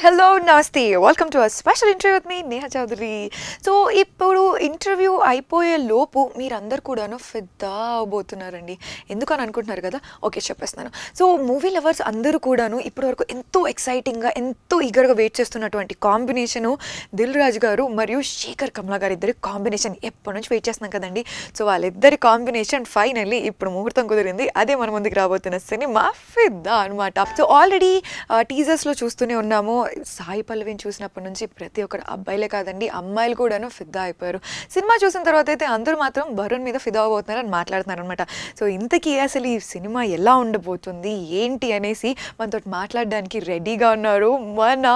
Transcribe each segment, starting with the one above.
Hello, Namaste. Welcome to a special interview with me, Neha Chaudhary. So, ఇప్పుడు interview అయిపోయే లోపు మీరందరూ కూడాను ఫిదా అవబోతున్నారండి. ఎందుకని అనుకుంటున్నారు కదా? ఓకే, చెప్పేస్తున్నాను. సో, మూవీ లవర్స్ అందరూ కూడాను ఇప్పటివరకు ఎంతో ఎక్సైటింగ్గా, ఎంతో ఈగర్గా వెయిట్ చేస్తున్నటువంటి కాంబినేషను దిల్ రాజు గారు మరియు శేఖర్ కమలా గారు ఇద్దరి కాంబినేషన్ ఎప్పటి నుంచి వెయిట్ చేస్తున్నాం కదండి. సో, వాళ్ళిద్దరి కాంబినేషన్ ఫైనల్లీ ఇప్పుడు ముహూర్తం కుదిరింది. అదే మన ముందుకు రాబోతున్న సినిమా ఫిదా అనమాట. సో, ఆల్రెడీ టీజర్స్లో చూస్తూనే ఉన్నాము. సాయి పల్లవిని చూసినప్పటి నుంచి ప్రతి ఒక్కరు అబ్బాయిలే కాదండి, అమ్మాయిలు కూడాను ఫిదా అయిపోయారు. సినిమా చూసిన తర్వాత అయితే అందరూ మాత్రం వరుణ్ మీద ఫిదా అవబోతున్నారని మాట్లాడుతున్నారు అనమాట. సో ఇంతకీ అసలు ఈ సినిమా ఎలా ఉండబోతుంది ఏంటి అనేసి మనతో మాట్లాడడానికి రెడీగా ఉన్నారు మన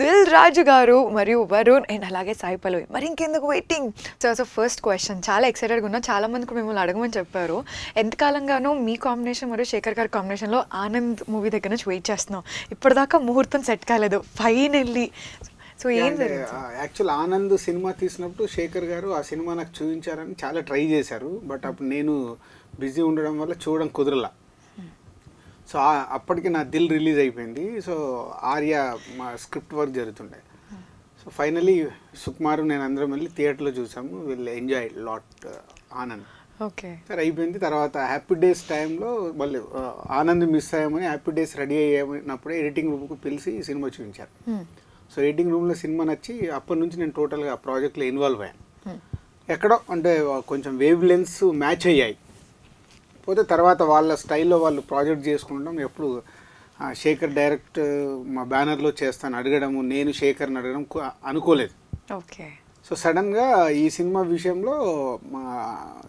దిల్ రాజు గారు మరియు వరుణ్ అండ్ అలాగే సాయి పల్లవి. మరి ఇంకెందుకు వెయిటింగ్? సో ఫస్ట్ క్వశ్చన్, చాలా ఎక్సైటెడ్గా ఉన్నా. చాలా మందికి మిమ్మల్ని అడగమని చెప్పారు. ఎంతకాలంగానో మీ కాంబినేషన్ మరియు శేఖర్ గారి కాంబినేషన్లో ఆనంద్ మూవీ దగ్గర నుంచి వెయిట్ చేస్తున్నాం. ఇప్పటిదాకా ముహూర్తం సెట్ కాలేదు, ఫైనల్లీ. సో ఏం యాక్చువల్ ఆనంద్ సినిమా తీసినప్పుడు శేఖర్ గారు ఆ సినిమా నాకు చూపించారని చాలా ట్రై చేశారు. బట్ అప్పుడు నేను బిజీ ఉండడం వల్ల చూడడం కుదరలా. సో అప్పటికి నా దిల్ రిలీజ్ అయిపోయింది. సో ఆర్య మా స్క్రిప్ట్ వర్క్ జరుగుతుండే. సో ఫైనలీ సుకుమారు నేను అందరం వెళ్ళి థియేటర్లో చూసాము. వీళ్ళు ఎంజాయ్ లాట్ ఆనంద్. ఓకే సరే అయిపోయింది. తర్వాత హ్యాపీ డేస్ టైంలో మళ్ళీ ఆనంద్ మిస్ అయ్యామని హ్యాపీ డేస్ రెడీ అయ్యినప్పుడే ఎడిటింగ్ రూమ్కి పిలిచి సినిమా చూపించారు. సో ఎడిటింగ్ రూమ్లో సినిమా నచ్చి అప్పటి నుంచి నేను టోటల్గా ఆ ప్రాజెక్ట్లో ఇన్వాల్వ్ అయ్యాను. ఎక్కడో అంటే కొంచెం వేవ్ లెన్స్ మ్యాచ్ అయ్యాయి. పోతే తర్వాత వాళ్ళ స్టైల్లో వాళ్ళు ప్రాజెక్ట్ చేసుకుంటాం. ఎప్పుడు శేఖర్ డైరెక్ట్ మా బ్యానర్లో చేస్తాను అడగడము, నేను శేఖర్ని అడగడం అనుకోలేదు. ఓకే. సో సడన్గా ఈ సినిమా విషయంలో మా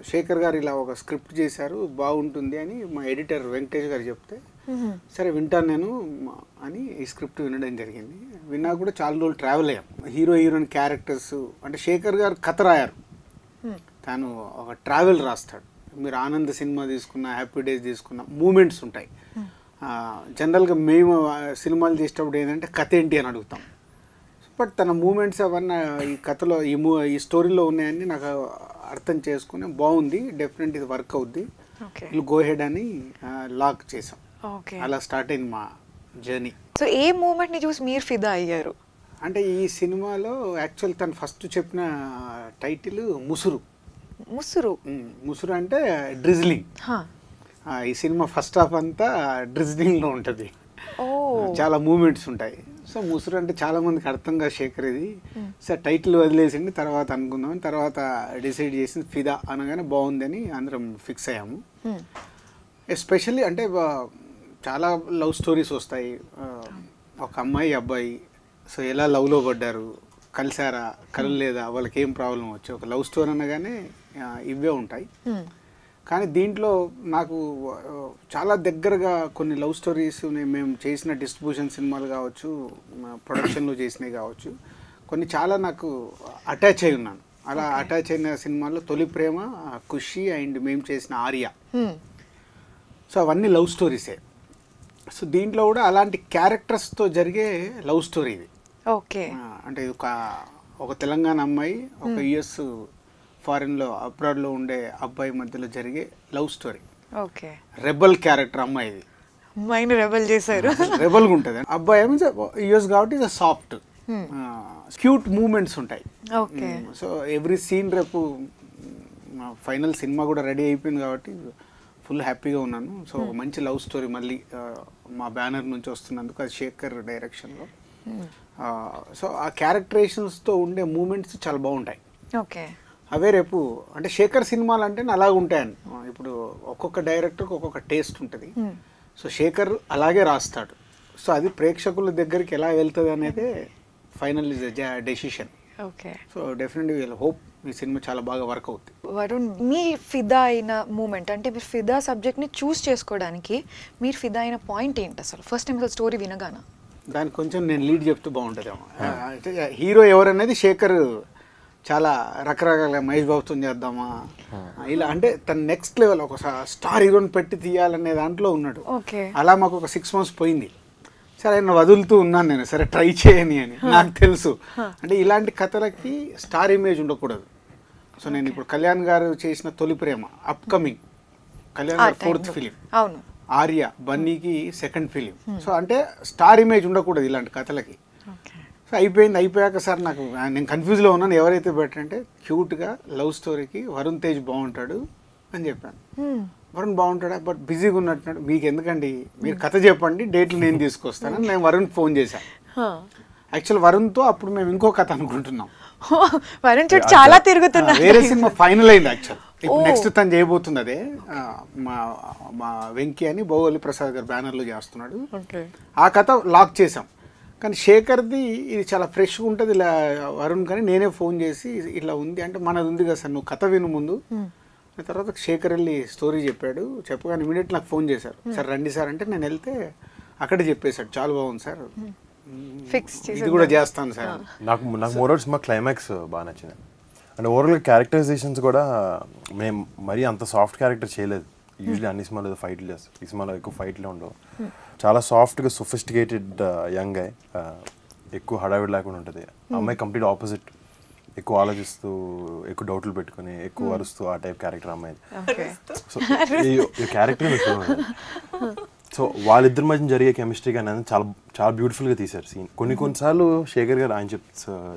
శేఖర్ గారు ఇలా ఒక స్క్రిప్ట్ చేశారు, బాగుంటుంది అని మా ఎడిటర్ వెంకటేష్ గారు చెప్తే సరే వింటాను నేను అని ఈ స్క్రిప్ట్ వినడం జరిగింది. విన్నా కూడా చాలా రోజులు ట్రావెల్ అయ్యాం. హీరో హీరోయిన్ క్యారెక్టర్స్ అంటే శేఖర్ గారు కథ రాయారు, తాను ఒక ట్రావెల్ రాస్తాడు. మీరు ఆనంద్ సినిమా తీసుకున్న, హ్యాపీ డేస్ తీసుకున్న మూమెంట్స్ ఉంటాయి. జనరల్గా మేము సినిమాలు చేసేటప్పుడు ఏంటంటే కథ ఏంటి అని అడుగుతాం. బట్ తన మూమెంట్స్ అవన్నీ ఈ కథలో ఈ స్టోరీలో ఉన్నాయని నాకు అర్థం చేసుకుని బాగుంది, డెఫినెట్ ఇది వర్క్ అవుద్ది, వీళ్ళు గో హెడ్ అని లాక్ చేసాం. అలా స్టార్ట్ అయింది మా జర్నీ. సో ఏ మూమెంట్ని చూసి మీరు ఫిదా అయ్యారు? అంటే ఈ సినిమాలో యాక్చువల్ తను ఫస్ట్ చెప్పిన టైటిల్ ముసురు. ముసురు ముసురు అంటే డ్రిజ్లింగ్. ఈ సినిమా ఫస్ట్ హాఫ్ అంతా డ్రిజ్లింగ్లో ఉంటుంది, చాలా మూమెంట్స్ ఉంటాయి. సో ముసురు అంటే చాలా మందికి అర్థం కాదు శేఖర్ ఇది. సో టైటిల్ వదిలేసింది, తర్వాత అనుకుందామని తర్వాత డిసైడ్ చేసింది ఫిదా అనగానే బాగుందని అందరం ఫిక్స్ అయ్యాము. ఎస్పెషల్లీ అంటే చాలా లవ్ స్టోరీస్ వస్తాయి. ఒక అమ్మాయి అబ్బాయి సో ఎలా లవ్లో పడ్డారు, కలిసారా కలలేదా, వాళ్ళకి ఏం ప్రాబ్లం వచ్చి ఒక లవ్ స్టోరీ అనగానే ఇవే ఉంటాయి. కానీ దీంట్లో నాకు చాలా దగ్గరగా కొన్ని లవ్ స్టోరీస్ మేము చేసిన డిస్ట్రిబ్యూషన్ సినిమాలు కావచ్చు, ప్రొడక్షన్లో చేసినవి కావచ్చు, కొన్ని చాలా నాకు అటాచ్ అయి ఉన్నాను. అలా అటాచ్ అయిన సినిమాల్లో తొలి ప్రేమ, ఖుషి అండ్ మేము చేసిన ఆర్య, సో అవన్నీ లవ్ స్టోరీసే. సో దీంట్లో కూడా అలాంటి క్యారెక్టర్స్తో జరిగే లవ్ స్టోరీ ఇది. ఓకే. అంటే ఒక తెలంగాణ అమ్మాయి, ఒక యుఎస్ ఫారిన్లో అబ్రాడ్లో ఉండే అబ్బాయి మధ్యలో జరిగే love story. Okay. Rebel character అమ్మాయిది, అమ్మాయిని రెబల్ చేశారు. రెబల్గా ఉంటుంది. అబ్బాయి ఏమో యుఎస్ కాబట్టి సాఫ్ట్ క్యూట్ మూమెంట్స్ ఉంటాయి. ఓకే. సో ఎవ్రీ సీన్ రేపు ఫైనల్ సినిమా కూడా రెడీ అయిపోయింది కాబట్టి ఫుల్ హ్యాపీగా ఉన్నాను. సో ఒక మంచి లవ్ స్టోరీ మళ్ళీ మా బ్యానర్ నుంచి వస్తున్నందుకు, అది శేఖర్ డైరెక్షన్లో. సో ఆ క్యారెక్టరేషన్స్తో ఉండే మూమెంట్స్ చాలా బాగుంటాయి. ఓకే. అవే రేపు అంటే శేఖర్ సినిమాలు అంటే అలాగ ఉంటాయని, ఇప్పుడు ఒక్కొక్క డైరెక్టర్కి ఒక్కొక్క టేస్ట్ ఉంటుంది. సో శేఖర్ అలాగే రాస్తాడు. సో అది ప్రేక్షకుల దగ్గరికి ఎలా వెళ్తుంది అనేది final decision. Okay. So definitely wheel hope ఈ సినిమా చాలా బాగా వర్క్ అవుతుంది. వరుణ్, మీ ఫిదా అయిన మూమెంట్ అంటే మీరు ఫిదా సబ్జెక్ట్ని చూస్ చేసుకోవడానికి మీరు ఫిదా అయిన పాయింట్ ఏంటి అసలు? ఫస్ట్ టైం అసలు స్టోరీ వినగానా? దానికి కొంచెం నేను లీడ్ చెప్తూ బాగుంటుందేమో. హీరో ఎవరనేది శేఖర్ చాలా రకరకాల మహేష్ బాబుతో చేద్దామా ఇలా, అంటే తన నెక్స్ట్ లెవెల్ ఒక స్టార్ హీరోని పెట్టి తీయాలనే దాంట్లో ఉన్నాడు. అలా మాకు ఒక 6 months పోయింది. సరే ఆయన వదులుతూ ఉన్నాను నేను, సరే ట్రై చేయని అని. నాకు తెలుసు అంటే ఇలాంటి కథలకి స్టార్ ఇమేజ్ ఉండకూడదు. సో నేను ఇప్పుడు కళ్యాణ్ గారు చేసిన తొలి ప్రేమ అప్కమింగ్, కళ్యాణ్ గారు 4th ఫిలిం, ఆర్య బన్నీకి 2nd ఫిలిం. సో అంటే స్టార్ ఇమేజ్ ఉండకూడదు ఇలాంటి కథలకి. సో అయిపోయాక సార్ నాకు నేను కన్ఫ్యూజ్లో ఉన్నాను, ఎవరైతే బెటర్ అంటే క్యూట్గా లవ్ స్టోరీకి వరుణ్ తేజ్ బాగుంటాడు అని చెప్పాను. వరుణ్ బాగుంటాడా, బట్ బిజీగా ఉన్నట్టున్నాడు, మీకు ఎందుకండి మీరు కథ చెప్పండి డేట్లు నేను తీసుకొస్తానని నేను వరుణ్ ఫోన్ చేశాను. యాక్చువల్ వరుణ్తో అప్పుడు మేము ఇంకో కథ అనుకుంటున్నాం, వరుణ్ చుట్టూ చాలా తిరుగుతున్నారు. వేరే సినిమా ఫైనల్ అయింది యాక్చువల్. ఇప్పుడు నెక్స్ట్ తను చేయబోతుంది అదే, మా వెంకీ అని భోగోలి ప్రసాద్ గారు బ్యానర్లో చేస్తున్నాడు. ఆ కథ లాక్ చేసాం. కానీ శేఖర్ది ఇది చాలా ఫ్రెష్గా ఉంటుంది ఇలా వరుణ్, కానీ నేనే ఫోన్ చేసి ఇట్లా ఉంది అంటే మనది ఉంది కదా సార్, నువ్వు కథ విను ముందు. తర్వాత శేఖర్ వెళ్ళి స్టోరీ చెప్పగానే ఇమీడియట్ నాకు ఫోన్ చేశారు, సార్ రండి సార్ అంటే నేను వెళ్తే అక్కడే చెప్పేశాడు చాలా బాగుంది సార్, ఫిక్స్ ఇది కూడా చేస్తాను సార్. నాకు మోరల్ సినిమా క్లైమాక్స్ బాగా నచ్చింది. అంటే ఓవరాల్ క్యారెక్టరైజేషన్స్ కూడా మేము మరీ అంత సాఫ్ట్ క్యారెక్టర్ చేయలేదు. యూజువల్లీ అన్ని సినిమాలో ఫైట్లు చేస్తాం, ఈ సినిమాలో ఎక్కువ ఫైట్లే ఉండవు. చాలా సాఫ్ట్గా సొఫిస్టికేటెడ్ యంగ్ అయ్యి ఎక్కువ హడావిడి లేకుండా ఉంటుంది. అమ్మాయి కంప్లీట్ ఆపోజిట్, ఎక్కువ ఆలోచిస్తూ ఎక్కువ డౌట్లు పెట్టుకుని ఎక్కువ అరుస్తూ ఆ టైప్ క్యారెక్టర్ అమ్మాయి. సో ఈ క్యారెక్టర్ సో వాళ్ళిద్దరి మధ్య జరిగే కెమిస్ట్రీ కానీ చాలా చాలా బ్యూటిఫుల్గా తీశారు సీన్. కొన్నిసార్లు శేఖర్ గారు ఆయన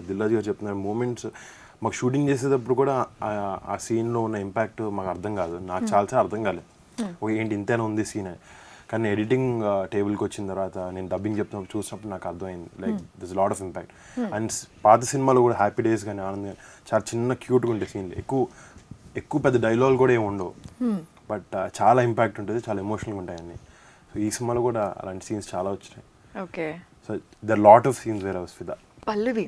దిల్రాజు గారు చెప్తున్నారు మూమెంట్స్ మాకు షూటింగ్ చేసేటప్పుడు కూడా ఆ సీన్లో ఉన్న ఇంపాక్ట్ మాకు అర్థం కాదు, నాకు చాలా అర్థం కాలేదు ఏంటి ఇంతేనా ఉంది సీన్ అని. కానీ ఎడిటింగ్ టేబుల్కి వచ్చిన తర్వాత నేను డబ్బింగ్ చెప్తున్నప్పుడు చూసినప్పుడు నాకు అర్థమైంది like this lot of impact. And పాత సినిమాలో కూడా హ్యాపీ డేస్ కానీ ఆనంద్ కానీ చాలా చిన్న క్యూట్గా ఉంటాయి సీన్లు, ఎక్కువ పెద్ద డైలాగ్ కూడా ఏమి ఉండవు, బట్ చాలా ఇంపాక్ట్ ఉంటుంది, చాలా ఎమోషనల్గా ఉంటాయి అన్నీ. సో ఈ సినిమాలో కూడా అలాంటి సీన్స్ చాలా వచ్చినాయి. Okay, so there lot of scenes where house Fidaa. Pallavi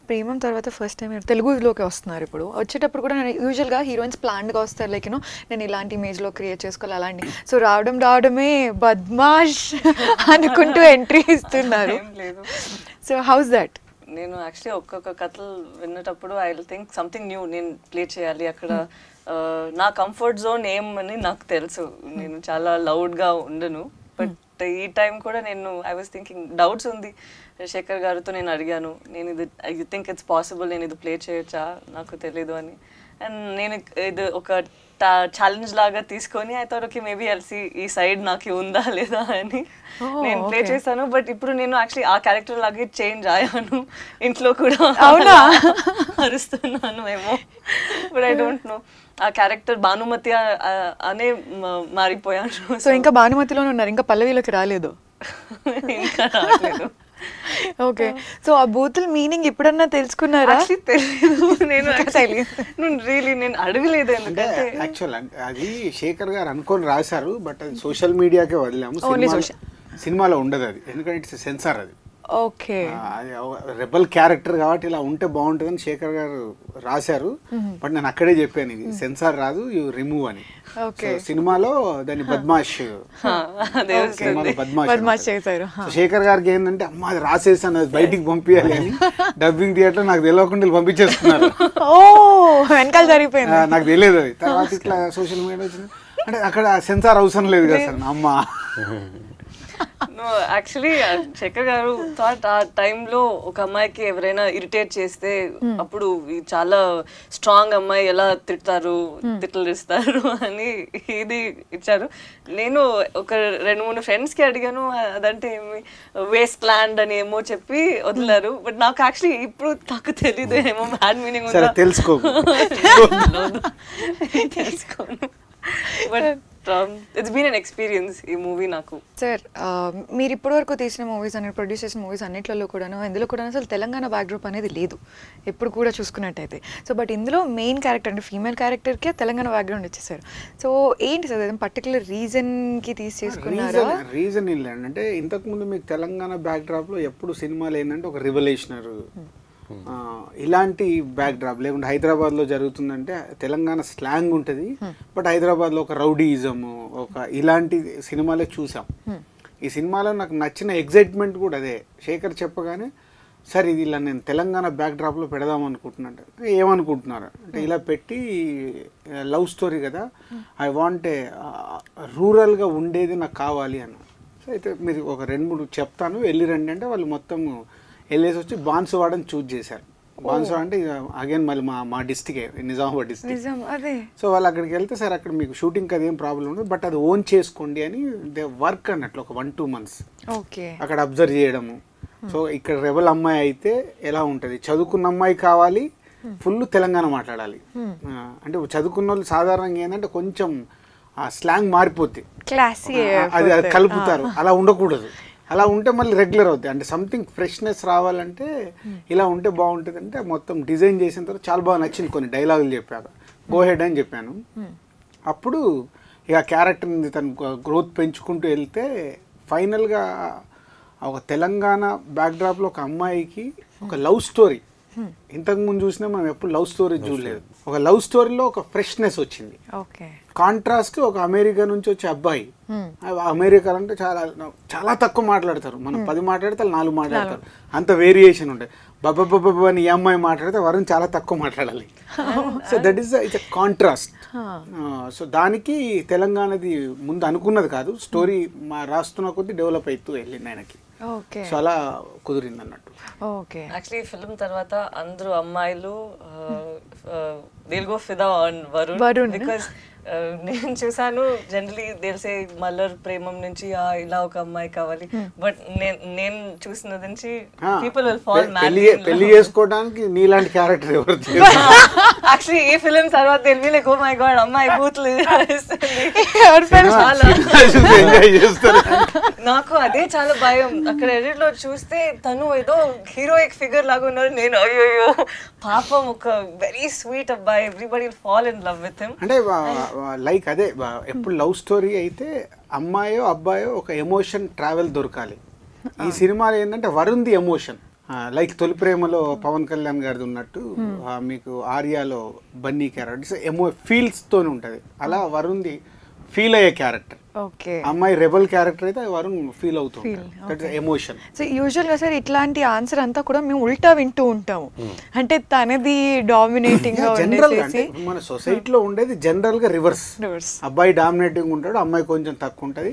Premam తర్వాత ఫస్ట్ టైం తెలుగులోకి వస్తున్నారు. ఇప్పుడు వచ్చేటప్పుడు కూడా నేను యూజువల్గా హీరోయిన్స్ ప్లాన్డ్గా వస్తారు, లైక్ నేను ఇలాంటి ఇమేజ్లో క్రియేట్ చేసుకోవాలి అలాంటి. సో రావడమే బద్మాష్ అనుకుంటూ ఎంట్రీ ఇస్తున్నారు. So how's that? నేను యాక్చువల్లీ ఒక్కొక్క కథలు విన్నటప్పుడు I will think something new నేను ప్లే చేయాలి అక్కడ. నా కంఫర్ట్ జోన్ ఏమని నాకు తెలుసు, నేను చాలా లౌడ్గా ఉండను. బట్ ఈ టైం కూడా నేను ఐ వాజ్ థింకింగ్ డౌట్స్ ఉంది. శేఖర్ గారితో నేను అడిగాను, నేను ఇది ఐ థింక్ ఇట్స్ పాసిబుల్, నేను ఇది ప్లే చేయొచ్చా నాకు తెలీదు అని. అండ్ నేను ఇది ఒక ఛాలెంజ్ లాగా తీసుకొని ఐ థాట్ ఓకే మేబీ అల్సి ఈ సైడ్ నాకు ఉందా లేదా అని నేను ప్లే చేశాను. బట్ ఇప్పుడు నేను యాక్చువల్లీ ఆ క్యారెక్టర్ లాగే చేంజ్ అయ్యాను, ఇంట్లో కూడా అరుస్తున్నాను ఏమో, బట్ ఐ డోంట్ నో ఆ క్యారెక్టర్ భానుమతి అనే మారిపోయాను. సో ఇంకా భానుమతిలోనే ఉన్నారు, ఇంకా పల్లవిలోకి రాలేదు? ఇంకా రాలేదు. ఓకే, సో ఆ బూతుల మీనింగ్ ఎప్పుడన్నా తెలుసుకున్నారా? తెలియదు, నేను రియలీ నేను అడగలేదు. ఎందుకంటే యాక్చువల్ అది శేఖర్ గారు అనుకొని రాశారు, బట్ అది సోషల్ మీడియాకే వదిలాము, సినిమాలో ఉండదు అది, ఎందుకంటే ఇట్స్ సెన్సార్ అది. ఓకే, రెబల్ క్యారెక్టర్ కాబట్టి ఇలా ఉంటే బాగుంటుందని శేఖర్ గారు రాశారు, బట్ నేను అక్కడే చెప్పాను ఇది సెన్సార్ రాదు, యూ రిమూవ్ అని. సినిమాలో దాన్ని బద్మాష్ చేశారు. శేఖర్ గారికి ఏంటంటే అమ్మ అది రాసేసాను అది బయటికి పంపించాలి అని డబ్బింగ్ థియేటర్ నాకు తెలియకుండా పంపించేస్తున్నారు. వెనకాల జరిగిపోయింది, నాకు తెలియదు అది. తర్వాత ఇట్లా సోషల్ మీడియా వచ్చింది అంటే అక్కడ సెన్సార్ అవసరం లేదు కదా సార్ అమ్మ. యాక్చువల్లీ శేఖర్ గారు థాట్ ఆ టైంలో ఒక అమ్మాయికి ఎవరైనా ఇరిటేట్ చేస్తే అప్పుడు చాలా స్ట్రాంగ్ అమ్మాయి ఎలా తిట్లు ఇస్తారు అని ఇది ఇచ్చారు. నేను ఒక 2-3 ఫ్రెండ్స్కి అడిగాను, అదంటే ఏమి వేస్ట్ ల్యాండ్ అని ఏమో చెప్పి వదిలారు. బట్ నాకు యాక్చువల్లీ ఇప్పుడు నాకు తెలీదు ఏమో బ్యాడ్ మీనింగ్ తెలుసుకోను. But it's been an experience ఈ మూవీ నాకు. సార్ మీరు ఇప్పటివరకు తీసిన మూవీస్ అన్ని ప్రొడ్యూస్ చేసిన మూవీస్ అన్నిట్లలో కూడాను ఇందులో కూడా అసలు తెలంగాణ బ్యాక్డ్రాప్ అనేది లేదు ఎప్పుడు కూడా చూసుకున్నట్టయితే. సో బట్ ఇందులో మెయిన్ క్యారెక్టర్ అంటే ఫీమేల్ క్యారెక్టర్కే తెలంగాణ బ్యాక్గ్రౌండ్ ఇచ్చేసారు. సో ఏంటి సార్ పర్టికులర్ రీజన్కి తీసుకున్నారా? రీజన్ ఏంటంటే ఇంతకుముందు మీకు తెలంగాణ బ్యాక్డ్రాప్లో ఎప్పుడు సినిమాలు ఏంటంటే ఒక రివల్యూషనర్ ఇలాంటి బ్యాక్ డ్రాప్ లేకుంటే హైదరాబాద్లో జరుగుతుందంటే తెలంగాణ స్లాంగ్ ఉంటుంది, బట్ హైదరాబాద్లో ఒక రౌడీయిజము ఒక ఇలాంటి సినిమాలే చూసాం. ఈ సినిమాలో నాకు నచ్చిన ఎగ్జైట్మెంట్ కూడా అదే. శేఖర్ చెప్పగానే సార్ ఇది ఇలా నేను తెలంగాణ బ్యాక్డ్రాప్లో పెడదాం అనుకుంటున్నాను. ఏమనుకుంటున్నారు అంటే ఇలా పెట్టి లవ్ స్టోరీ కదా, ఐ వాంట్ రూరల్గా ఉండేది నాకు కావాలి అన్న. సో అయితే మీరు ఒక 2-3 చెప్తాను వెళ్ళి రండి అంటే వాళ్ళు మొత్తం వెళ్ళేసి వచ్చి బాన్సువాడని చూజ్ చేశారు. బాన్సువాడ అంటే అగైన్ మళ్ళీ మా డిస్టికే, నిజామాబాద్ డిస్టిక్. సో వాళ్ళు అక్కడికి వెళ్తే సార్ అక్కడ మీకు షూటింగ్కి అదేం ప్రాబ్లం ఉండదు, బట్ అది ఓన్ చేసుకోండి అని దే వర్క్ అన్నట్లు ఒక 1-2 months అక్కడ అబ్జర్వ్ చేయడము. సో ఇక్కడ రెబల్ అమ్మాయి అయితే ఎలా ఉంటుంది, చదువుకున్న అమ్మాయి కావాలి, ఫుల్ తెలంగాణ మాట్లాడాలి. అంటే చదువుకున్న వాళ్ళు సాధారణంగా ఏంటంటే కొంచెం స్లాంగ్ మారిపోద్ది, అది కలుపుతారు, అలా ఉండకూడదు. అలా ఉంటే మళ్ళీ రెగ్యులర్ అవుతాయి. అంటే సంథింగ్ ఫ్రెష్నెస్ రావాలంటే ఇలా ఉంటే బాగుంటుంది అంటే మొత్తం డిజైన్ చేసిన తర్వాత చాలా బాగా నచ్చింది. కొన్ని డైలాగులు చెప్పాక గో హెడ్ అని చెప్పాను. అప్పుడు ఇక క్యారెక్టర్ తను గ్రోత్ పెంచుకుంటూ వెళ్తే ఫైనల్గా ఒక తెలంగాణ బ్యాక్డ్రాప్లో ఒక అమ్మాయికి ఒక లవ్ స్టోరీ, ఇంతకుముందు చూసినా మనం ఎప్పుడు లవ్ స్టోరీ చూడలేదు. ఒక లవ్ స్టోరీలో ఒక ఫ్రెష్నెస్ వచ్చింది. కాంట్రాస్ట్ ఒక అమెరికా నుంచి వచ్చే అబ్బాయి, అమెరికా అంటే చాలా చాలా తక్కువ మాట్లాడతారు, మనం 10 మాట్లాడితే 4 మాట్లాడతారు, అంత వేరియేషన్ ఉంటాయి. బాబా అని ఈ అమ్మాయి మాట్లాడితే వరుణ్ చాలా తక్కువ మాట్లాడాలి. So that is it's contrast. So దానికి తెలంగాణది ముందు అనుకున్నది కాదు, స్టోరీ రాస్తున్న కొద్దీ డెవలప్ అవుతూ వెళ్ళింది ఆయనకి. సో అలా కుదిరింది అన్నట్టు. యాక్చువల్లీ ఫిల్మ్ తర్వాత అందరూ అమ్మాయిలు they'll go ఫిదా ఆన్ వరుణ్ బికాజ్ నేను చూసాను జనరలీ తెలిసే మల్లర్ ప్రేమం నుంచి ఇలా ఒక అమ్మాయి కావాలి, బట్ నేను చూసిన నుంచి పీపుల్ విల్ ఫాల్ పెళ్లి చేసుకోవడానికి నీలాంటి క్యారెక్టర్ ఎవరు యాక్చువల్లీ ఈ ఫిల్మ్ తర్వాత తెలివి లైక్ ఓ మై గాడ్ అమ్మాయి బూత్లు నాకు అదే చాలా భయం. అక్కడ ఎడిట్ లో చూస్తే తను ఏదో హీరోయిక్ ఫిగర్ లాగా ఉన్నారు, నేను అయ్యో పాపం ఒక వెరీ స్వీట్ అబ్బాయి, everybody will fall in love with him. అంటే లైక్ అదే ఎప్పుడు లవ్ స్టోరీ అయితే అమ్మాయో అబ్బాయో ఒక ఎమోషన్ ట్రావెల్ దొరకాలి. ఈ సినిమాలో ఏంటంటే వరుణ్ది ఎమోషన్, లైక్ తొలి ప్రేమలో పవన్ కళ్యాణ్ గారిది ఉన్నట్టు మీకు ఆర్యాలో బన్నీ క్యారెక్టర్ ఫీల్స్ తోనే ఉంటుంది. అలా వరుణ్ది ఫీల్ అయ్యే క్యారెక్టర్. అమ్మాయి రెబల్ క్యారెక్టర్ అయితే వరుణ్ ఫీల్ అవుతుంది, that is emotion. So usual గా సార్ ఇట్లాంటి ఆన్సర్ అంతా కూడా మేము ఉల్టా వింటూ ఉంటాము, అంటే తనది డామినేటింగ్ గా జనరల్ గా మన సొసైటీలో ఉండేది జనరల్ గా రివర్స్. అబ్బాయి డామినేటింగ్ ఉంటాడు, అమ్మాయి కొంచెం తక్కువ ఉంటది.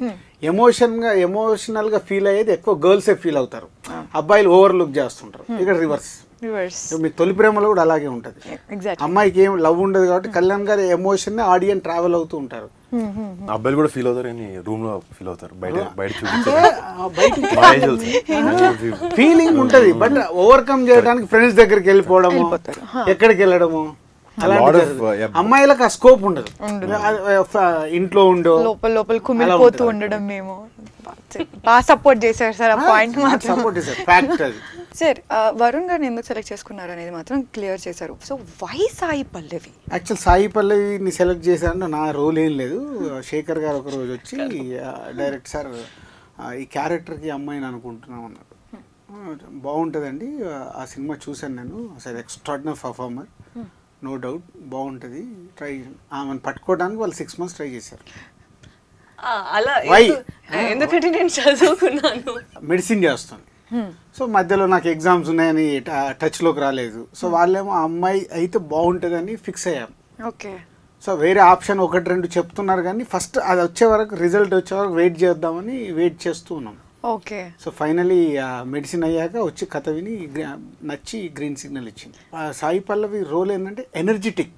ఎమోషనల్ గా ఫీల్ అయ్యేది ఎక్కువ గర్ల్సే ఫీల్ అవుతారు, అబ్బాయిలు ఓవర్ లుక్ చేస్తుంటారు. ఇక్కడ రివర్స్. మీ తొలి ప్రేమలో కూడా అలాగే ఉంటది. అమ్మాయికి ఏం లవ్ ఉండదు కాబట్టి కళ్యాణ్ గారి ఎమోషన్ ఆడియన్స్ ట్రావెల్ అవుతూ ఉంటారు. అబ్బాయిలు కూడా ఫీల్ అవుతారు, రూమ్ లో ఫీల్ అవుతారు, బయట ఫీలింగ్ ఉంటది. బట్ ఓవర్కమ్ చేయడానికి ఫ్రెండ్స్ దగ్గరికి వెళ్ళిపోవడము, ఎక్కడికి వెళ్ళడము, అమ్మాయిలకు ఆ స్కోప్ ఉండదు. ఇంట్లో ఉండో లోపల కుమిలిపోతూ ఉండడం. మేము బాగా సపోర్ట్ చేశారు సార్ ఆ పాయింట్ మాత్రం. సార్ వరుణ్ గారిని ఎందుకు సెలెక్ట్ చేసుకున్నారు అనేది మాత్రం క్లియర్ చేశారు. So why Sai Pallavi? Actual Sai పల్లవిని సెలెక్ట్ చేశారంటే నా రోల్ ఏం లేదు. శేఖర్ గారు ఒకరోజు వచ్చి డైరెక్ట్ సార్ ఈ క్యారెక్టర్కి అమ్మాయిని అనుకుంటున్నాం అన్నారు. బాగుంటుందండి, ఆ సినిమా చూశాను నేను, అసలు ఎక్స్ట్రాడినరీ పర్ఫార్మర్, నో డౌట్ బాగుంటుంది, ట్రై. ఆమెను పట్టుకోవడానికి వాళ్ళు 6 months ట్రై చేశారు. అలా ఎందుకంటే నేను చదువుకున్నాను, మెడిసిన్ చేస్తాను. సో మధ్యలో నాకు ఎగ్జామ్స్ ఉన్నాయని టచ్లోకి రాలేదు. సో వాళ్ళేమో ఆ అమ్మాయి అయితే బాగుంటుందని ఫిక్స్ అయ్యాం. ఓకే. సో వేరే ఆప్షన్ 1-2 చెప్తున్నారు కానీ ఫస్ట్ అది వచ్చే వరకు, రిజల్ట్ వచ్చే వరకు వెయిట్ చేద్దామని వెయిట్ చేస్తూ ఉన్నాం. ఓకే. సో ఫైనలీ మెడిసిన్ అయ్యాక వచ్చి కథ విని నచ్చి గ్రీన్ సిగ్నల్ ఇచ్చింది. సాయి పల్లవి రోల్ ఏంటంటే ఎనర్జెటిక్.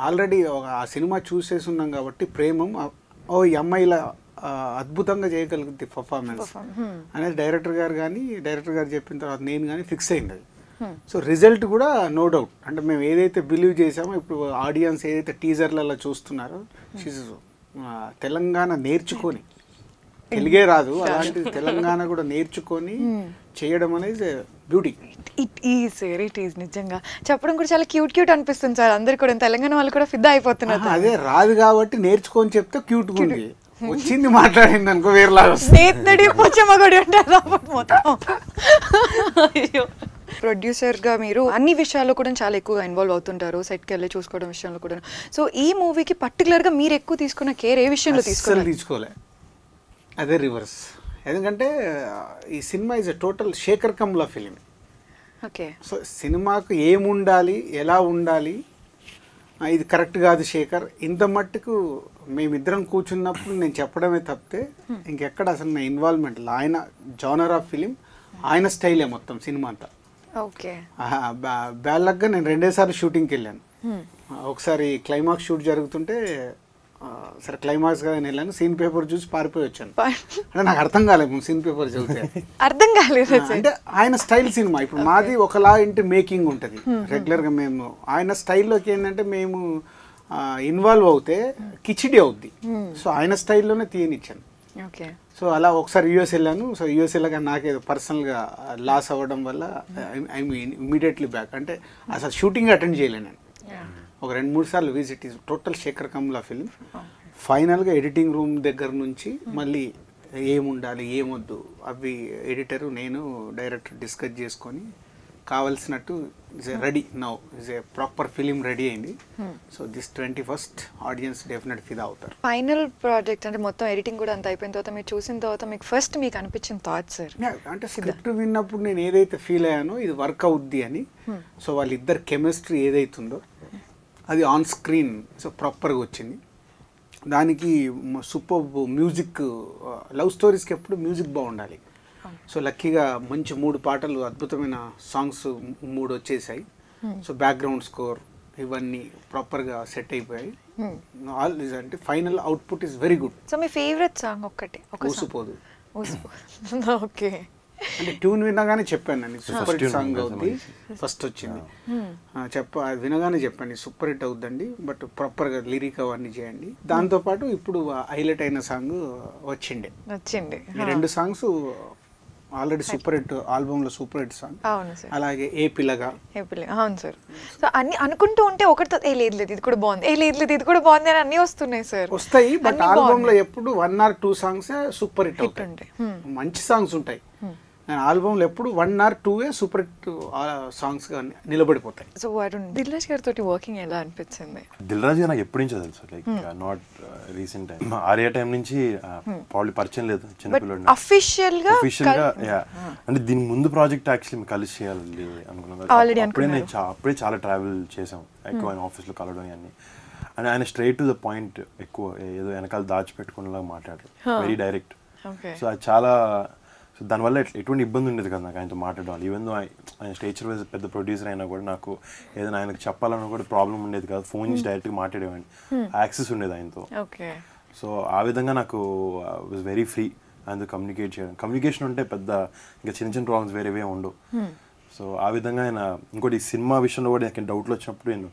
ఆల్రెడీ ఆ సినిమా చూసేసి ఉన్నాం కాబట్టి ప్రేమం, ఈ అమ్మాయిలా అద్భుతంగా చేయగలుగుతుంది పర్ఫార్మెన్స్ అనేది డైరెక్టర్ గారు చెప్పిన తర్వాత నేను కానీ ఫిక్స్ అయింది అది. సో రిజల్ట్ కూడా నో డౌట్. అంటే మేము ఏదైతే బిలీవ్ చేసామో ఇప్పుడు ఆడియన్స్ ఏదైతే టీజర్లలో చూస్తున్నారో, తెలంగాణ నేర్చుకొని, తెలుగే రాదు అలాంటి తెలంగాణ కూడా నేర్చుకొని చేయడం అనేది బ్యూటీ. ఇట్ ఈస్ నిజంగా చెప్పడం కూడా చాలా క్యూట్ అనిపిస్తుంది సార్. అందరు కూడా తెలంగాణ వాళ్ళు కూడా ఫిదా అయిపోతున్నారు. అదే రాదు కాబట్టి నేర్చుకొని చెప్తే క్యూట్గా ఉంది, వచ్చింది మాట్లాడింది అనుకో వేరేలాగా. ప్రొడ్యూసర్గా మీరు అన్ని విషయాల్లో కూడా చాలా ఎక్కువగా ఇన్వాల్వ్ అవుతుంటారు, సెట్కి వెళ్ళి చూసుకోవడం విషయంలో కూడా. సో ఈ మూవీకి పర్టికులర్గా మీరు ఎక్కువ తీసుకున్న కేర్ ఏ విషయంలో తీసుకోలే? అదే రివర్స్. ఎందుకంటే ఈ cinema is a total Sekhar Kammula film. Okay. So సినిమాకు ఏముండాలి, ఎలా ఉండాలి, ఇది కరెక్ట్ కాదు శేఖర్, ఇంత మట్టుకు మేమిద్దరం కూర్చున్నప్పుడు నేను చెప్పడమే తప్పితే ఇంకెక్కడ అసలు నా ఇన్వాల్వ్మెంట్. ఆయన జానర్ ఆఫ్ ఫిలిం, ఆయన స్టైలే మొత్తం సినిమా అంతా. ఓకే. బ్యాలక్గా నేను 2 సార్లు షూటింగ్కి వెళ్ళాను. ఒకసారి క్లైమాక్స్ షూట్ జరుగుతుంటే సరే క్లైమాక్స్ గా నేను వెళ్ళాను, సీన్ పేపర్ చూసి పారిపోయి వచ్చాను. అంటే నాకు అర్థం కాలేదు సీన్ పేపర్ చదివితే. అర్థం కాలేదు అంటే ఆయన స్టైల్ సినిమా. ఇప్పుడు మాది ఒకలా ఇంటి మేకింగ్ ఉంటుంది రెగ్యులర్గా. మేము ఆయన స్టైల్లోకి ఏంటంటే మేము ఇన్వాల్వ్ అవుతే కిచిడి అవుద్ది. సో ఆయన స్టైల్లోనే తీయనిచ్చాను. ఓకే. సో అలా ఒకసారి యూఎస్ వెళ్ళాను. సో యూఎస్ వెళ్ళాక నాకేదో పర్సనల్గా లాస్ అవ్వడం వల్ల ఐ ఇమీడియట్లీ బ్యాక్. అంటే అసలు షూటింగ్ అటెండ్ చేయలేను నేను. ఒక 2-3 సార్లు visit. Is total Sekhar Kammula film. ఫైనల్గా ఎడిటింగ్ రూమ్ దగ్గర నుంచి మళ్ళీ ఏముండాలి ఏమొద్దు అవి ఎడిటరు నేను డైరెక్టర్ డిస్కస్ చేసుకొని కావాల్సినట్టు is a ready now. Is a proper film ready అయింది. So this 21st audience definite ఫిదా అవుతారు. ఫైనల్ ప్రాజెక్ట్ అంటే మొత్తం ఎడిటింగ్ కూడా అంత అయిపోయిన తర్వాత మీరు చూసిన తర్వాత మీకు ఫస్ట్ మీకు అనిపించిన థాట్స్ సార్? అంటే స్క్రిప్ట్ విన్నప్పుడు నేను ఏదైతే ఫీల్ అయ్యానో ఇది వర్క్ అవుద్ది అని. సో వాళ్ళిద్దరు కెమిస్ట్రీ ఏదైతుందో అది ఆన్ స్క్రీన్ సో ప్రాపర్గా వచ్చింది. దానికి సూపర్ మ్యూజిక్. లవ్ స్టోరీస్కి ఎప్పుడు మ్యూజిక్ బాగుండాలి. సో లక్కీగా మంచి 3 పాటలు అద్భుతమైన సాంగ్స్ 3 వచ్చేసాయి. సో బ్యాక్గ్రౌండ్ స్కోర్ ఇవన్నీ ప్రాపర్గా సెట్ అయిపోయాయి. ఆల్ ఇస్ అంటే final output is very good. So me favourite song ఒక్కటే? ఊసిపోదు. ఓకే. అంటే ట్యూన్ వినగానే చెప్పాను నేను సూపర్ హిట్ సాంగ్ అవుద్ది. ఫస్ట్ వచ్చింది వినగానే చెప్పాను సూపర్ హిట్ అవుద్దండి, బట్ ప్రాపర్గా లిరిక్ అవన్నీ చేయండి. దాంతోపాటు ఇప్పుడు హైలైట్ అయిన సాంగ్ వచ్చింది. ఈ 2 songs already super hit album లో సూపర్ హిట్ సాంగ్. అలాగే ఏ పిల్లగా. అవును సార్. సో అన్ని అనుకుంటూ ఉంటే ఒకటితో ఏ లేదు లేదు ఇది కూడా బాగుంది, ఏ లేదు లేదు ఇది కూడా బాగుంది అని అన్ని వస్తున్నాయి సార్. వస్తాయి, బట్ ఆల్బమ్ లో ఎప్పుడు 1 or 2 సాంగ్స్ సూపర్ హిట్ అవుతాయి. మంచి సాంగ్స్ ఉంటాయి. ఆల్బమ్లో ఎప్పుడు 1 or 2 సూపర్ హిట్ సాంగ్స్ గా నిలబడిపోతాయి. సో వరుణ్, దిల్ రాజు గారితో వర్కింగ్ ఎలా అనిపించింది? దిల్ రాజు నాకు ఎప్పటి నుంచో తెలుసు, like not recent time. Arya time నుంచి ప్రాబ్లీ పరిచయం లేదు చిన్నపిల్లడు. అఫీషియల్ గా అంటే దీని ముందు ప్రాజెక్ట్ యాక్చువల్లీ కలిసి చేయాలి అనుకున్నాను. అప్పుడే చాలా ట్రావెల్ చేసాం, ఎక్కువ ఆయన ఆఫీస్లో కలవడం అన్ని. అండ్ ఆయన స్ట్రైట్ టు ద పాయింట్, ఎక్కువ ఏదో వెనకాల దాచిపెట్టుకునేలాగా మాట్లాడారు, వెరీ డైరెక్ట్. సో అది చాలా, సో దానివల్ల ఎటువంటి ఇబ్బంది ఉండేది కదా నాకు ఆయనతో మాట్లాడడం. ఈవెన్ దో ఆయన స్టేచర్ వైజ్ పెద్ద ప్రొడ్యూసర్ అయినా కూడా నాకు ఏదైనా ఆయనకు చెప్పాలన్నా కూడా ప్రాబ్లం ఉండేది కాదు. ఫోన్ చేసి డైరెక్ట్గా మాట్లాడేవాడిని, యాక్సెస్ ఉండేది ఆయనతో. సో ఆ విధంగా నాకు వాజ్ వెరీ ఫ్రీ ఆయనతో కమ్యూనికేట్ చేయడం. కమ్యూనికేషన్ ఉంటే పెద్ద ఇంకా చిన్న చిన్న ప్రాబ్లమ్స్ వేరేవే ఉండవు. సో ఆ విధంగా ఆయన ఇంకోటి సినిమా విషయంలో కూడా నాకు డౌట్లు వచ్చినప్పుడు నేను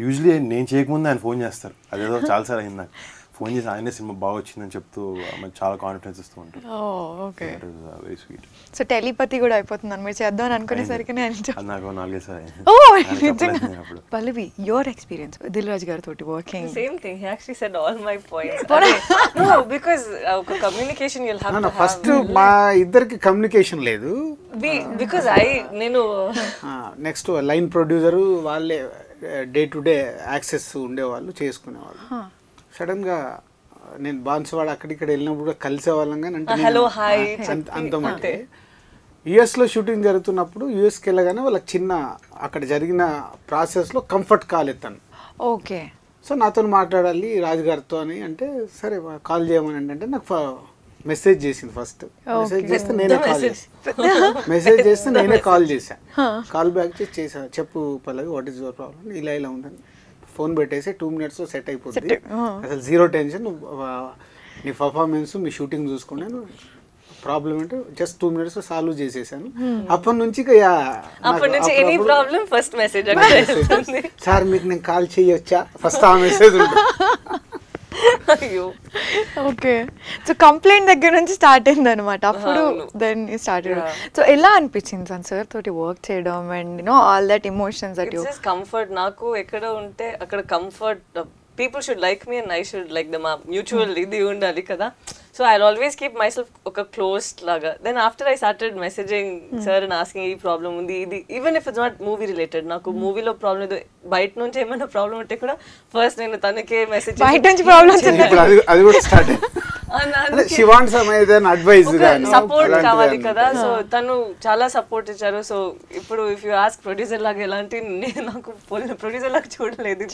యూజువలీ నేను చేయకముందే ఆయన ఫోన్ చేస్తారు. అదేదో చాలాసార్లు అయింది నాకు. ఫోన్ చేసి ఆయనే సినిమా బాగా వచ్చిందని చెప్తూ చాలా కాన్ఫిడెన్స్ ఇస్తూ ఉంటారు. Very sweet. సో టెలిపతి కూడా అయిపోతుంది మీరు చేద్దాం అనుకునేసరికి నాకు 4 సార్లు. పల్లవి, యువర్ ఎక్స్పీరియన్స్ దిల్ రాజు గారితో working? Same thing, he actually said all my points. No, because ఒక communication you'll have to have. First మా ఇద్దరికి కమ్యూనికేషన్ లేదు. బికాజ్ నేను నెక్స్ట్ లైన్ ప్రొడ్యూసర్ వాళ్ళే డే టు డే యాక్సెస్ ఉండేవాళ్ళు, చేసుకునేవాళ్ళు. సడన్ గా నేను బాన్సువాడ అక్కడిక్కడ వెళ్ళినప్పుడు కలిసేవాళ్ళం. కానీ అంటే హలో హాయ్ అంతమంటే యుఎస్లో షూటింగ్ జరుగుతున్నప్పుడు యుఎస్కి వెళ్ళగానే వాళ్ళకి చిన్న అక్కడ జరిగిన ప్రాసెస్లో కంఫర్ట్ కాల్ ఎత్తాను. ఓకే. సో నాతో మాట్లాడాలి రాజుగారితో అని అంటే సరే కాల్ చేయమని అంటే నాకు మెసేజ్ చేసింది. ఫస్ట్ మెసేజ్ చేస్తే నేనే కాల్ చేశాను. కాల్ బ్యాక్ చేశాను, చెప్పు పల్లవి వాట్ ఈస్ యువర్ ప్రాబ్లం, ఇలా ఇలా ఉందని. ఫోన్ పెట్టేసి 2 minutes సెట్ అయిపోతుంది. అసలు 0 టెన్షన్, నీ పర్ఫార్మెన్స్ మీ షూటింగ్ చూసుకున్నాను, ప్రాబ్లం ఏంటో జస్ట్ 2 minutes సాల్వ్ చేసేసాను. అప్పటి నుంచి any problem first message, sir మీకు నేను కాల్ చేయొచ్చా, ఫస్ట్ ఆ మెసేజ్ ఉంటుంది. ఓకే. సో కంప్లైంట్ దగ్గర నుంచి స్టార్ట్ అయింది అనమాట. అప్పుడు దెన్ స్టార్టెడ్. సో ఎలా అనిపించింది సార్ తోటి వర్క్ చేయడం and know all that emotions that you? It's comfort. నాకు ఎక్కడ ఉంటే అక్కడ comfort. People should like me and I should like them. Mutual ఇది ఉండాలి కదా. So I always keep myself ఒక క్లోజ్డ్ లాగా. Then after I started messaging sir and asking ఈ ప్రాబ్లం ఉంది ఇది, even if it's not movie related. నాకు మూవీలో ప్రాబ్లం లేదు, బయట నుంచి ఏమైనా ప్రాబ్లం ఉంటే కూడా ఫస్ట్ నేను తనకే మెసేజ్ అది కూడా స్టార్ట్ శివాన్ సమేతన్ అడ్వైజ్ సపోర్ట్ కావాలి కదా. సో తను చాలా సపోర్ట్ ఇచ్చారు. సో ఇప్పుడు ఇఫ్ యూ ఆస్క్ ప్రొడ్యూసర్ లాగా ఎలాంటి నాకు ప్రొడ్యూసర్ లాగా చూడలేదు.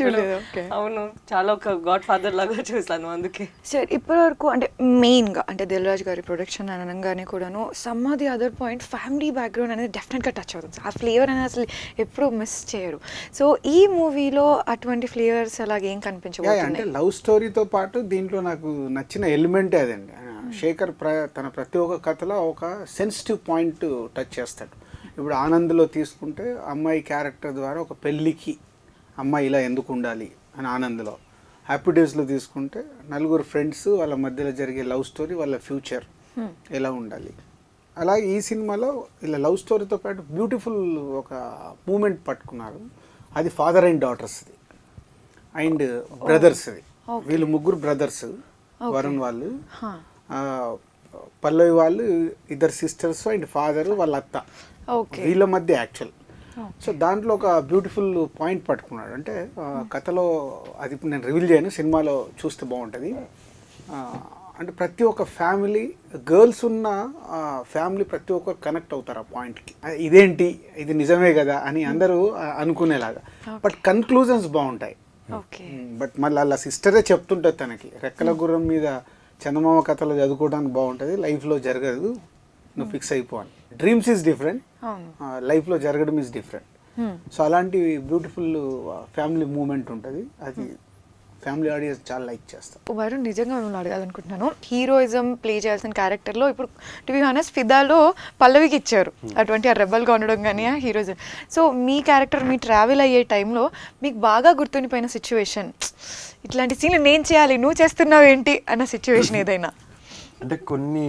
అవును, చాలా ఒక గాడ్ ఫాదర్ లాగా చూసాను. అందుకే సార్ ఇప్పటి వరకు అంటే మెయిన్గా అంటే దిల్ రాజు గారి ప్రొడక్షన్ అనగానే కూడాను some of the other point family background అనేది డెఫినెట్గా టచ్ అవుతుంది. ఆ ఫ్లేవర్ అనేది అసలు ఎప్పుడు మిస్ చేయరు. సో ఈ మూవీలో అటువంటి ఫ్లేవర్స్ అలాగే ఏం కనిపించబోతున్నాయి? అంటే లవ్ స్టోరీతో పాటు దీంట్లో నాకు నచ్చిన ఎలిమెంటే అదండి. శేఖర్ తన ప్రతి ఒక్క కథలో ఒక సెన్సిటివ్ పాయింట్ టచ్ చేస్తాడు. ఇప్పుడు ఆనంద్లో తీసుకుంటే అమ్మాయి క్యారెక్టర్ ద్వారా ఒక పెళ్ళికి అమ్మాయి ఇలా ఎందుకు ఉండాలి అని ఆనంద్లో, హ్యాపీ డేస్లో తీసుకుంటే నలుగురు ఫ్రెండ్స్ వాళ్ళ మధ్యలో జరిగే లవ్ స్టోరీ, వాళ్ళ ఫ్యూచర్ ఎలా ఉండాలి. అలాగే ఈ సినిమాలో ఇలా లవ్ స్టోరీతో పాటు బ్యూటిఫుల్ ఒక మూమెంట్ పట్టుకున్నారు. అది ఫాదర్ అండ్ డాటర్స్ది అండ్ బ్రదర్స్ది. వీళ్ళు ముగ్గురు బ్రదర్స్. వరుణ్ వాళ్ళు, పల్లవి వాళ్ళు ఇద్దరు సిస్టర్స్ అండ్ ఫాదర్ వాళ్ళ అత్త, వీళ్ళ మధ్య యాక్చువల్. సో దాంట్లో ఒక బ్యూటిఫుల్ పాయింట్ పట్టుకున్నాడు. అంటే కథలో అది ఇప్పుడు నేను రివీల్ చేయను, సినిమాలో చూస్తే బాగుంటుంది. అంటే ప్రతి ఒక్క ఫ్యామిలీ, గర్ల్స్ ఉన్న ఫ్యామిలీ ప్రతి ఒక్కరు కనెక్ట్ అవుతారు ఆ పాయింట్కి. ఇదేంటి, ఇది నిజమే కదా అని అందరూ అనుకునేలాగా. బట్ కన్క్లూజన్స్ బాగుంటాయి. బట్ మళ్ళీ అలా సిస్టరే చెప్తుంటుంది తనకి, రెక్కల గుర్రం మీద చందమామ కథలో చదువుకోవడానికి బాగుంటుంది, లైఫ్లో జరగదు, నువ్వు ఫిక్స్ అయిపో అని. డ్రీమ్స్ ఈజ్ డిఫరెంట్, లైఫ్లో జరగడం ఈజ్ డిఫరెంట్. సో అలాంటి బ్యూటిఫుల్ ఫ్యామిలీ మూమెంట్ ఉంటుంది. అది ఫ్యామిలీ ఆడియన్స్ చాలా లైక్ చేస్తారు. వరుణ్, నిజంగా మిమ్మల్ని అడగాలనుకుంటున్నాను, హీరోయిజం ప్లే చేయాల్సిన క్యారెక్టర్లో ఇప్పుడు టు బి హానెస్ట్ ఫిదాలో పల్లవికి ఇచ్చారు అటువంటి ఆ రెబల్గా ఉండడం కానీ ఆ హీరోయిజం. సో మీ క్యారెక్టర్ మీ ట్రావెల్ అయ్యే టైంలో మీకు బాగా గుర్తుండిపోయిన సిచ్యువేషన్, ఇట్లాంటి సీన్లు నేను చేయాలి నువ్వు చేస్తున్నావు ఏంటి అన్న సిచ్యువేషన్ ఏదైనా? అంటే కొన్ని